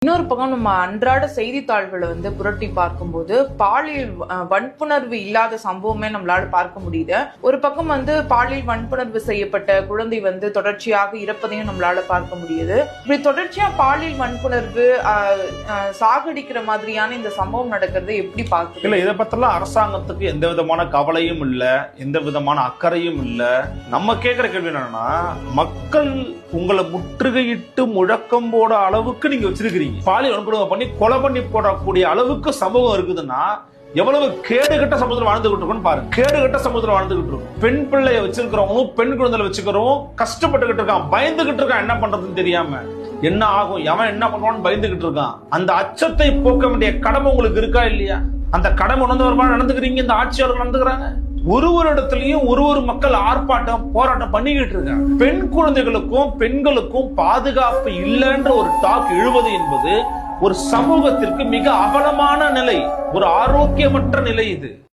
இன்னொரு பக்கம் நம்ம அன்றாட செய்தித்தாள்களை புரட்டி பார்க்கும்போது பாலியல் வன்புணர்வு இல்லாத சம்பவமே நம்மளால பார்க்க முடியுது. ஒரு பக்கம் பாலியல் வன்புணர்வு செய்யப்பட்ட குழந்தை தொடர்ச்சியாக இறப்பதையும் நம்மளால பார்க்க முடியுது. இப்படி தொடர்ச்சியா பாலியல் வன்புணர்வு சாகடிக்கிற மாதிரியான இந்த சம்பவம் நடக்கிறது எப்படி பார்க்க இல்ல? இதை பத்திலாம் அரசாங்கத்துக்கு எந்த விதமான கவலையும் இல்ல, எந்த விதமான அக்கறையும் இல்ல. நம்ம கேட்கிற கேள்வி என்னன்னா, மக்கள் உங்களை முற்றுகையிட்டு முழக்கம் போட அளவுக்கு நீங்க வச்சிருக்கிறீங்க. பாலியல் வன்கொடுமை பண்ணி கொலை பண்ணி போடக்கூடிய அளவுக்கு சமூகம் இருக்குதுன்னா எவ்வளவு கேடுகட்ட சமூகத்தில் வாழ்ந்துகிட்டு இருக்கோம் பாருங்க. கேடுகட்ட சமூகத்தில் வாழ்ந்துகிட்டு இருக்கும். பெண் பிள்ளைய வச்சிருக்கிறவங்களும் பெண் குழந்தைகளை வச்சுக்கிறோம் கஷ்டப்பட்டுக்கிட்டு இருக்கான், பயந்துகிட்டு இருக்கான். என்ன பண்றதுன்னு தெரியாம என்ன ஆகும், எவன் என்ன பண்ணுவான்னு பயந்துகிட்டு இருக்கான். அந்த அச்சத்தை போக்க வேண்டிய கடமை உங்களுக்கு இருக்கா இல்லையா? அந்த கடமை உணர்ந்தவர்கள் நடந்துக்கிறீங்க, இந்த ஆட்சியாளர்கள் நடந்துக்கிறாங்க. ஒரு இடத்துலயும் ஒரு மக்கள் ஆர்ப்பாட்டம் போராட்டம் பண்ணிக்கிட்டு இருக்காங்க. பெண் குழந்தைகளுக்கும் பெண்களுக்கும் பாதுகாப்பு இல்லைன்ற ஒரு டாக் எழுவது என்பது ஒரு சமூகத்திற்கு மிக அவலமான நிலை, ஒரு ஆரோக்கியமற்ற நிலை இது.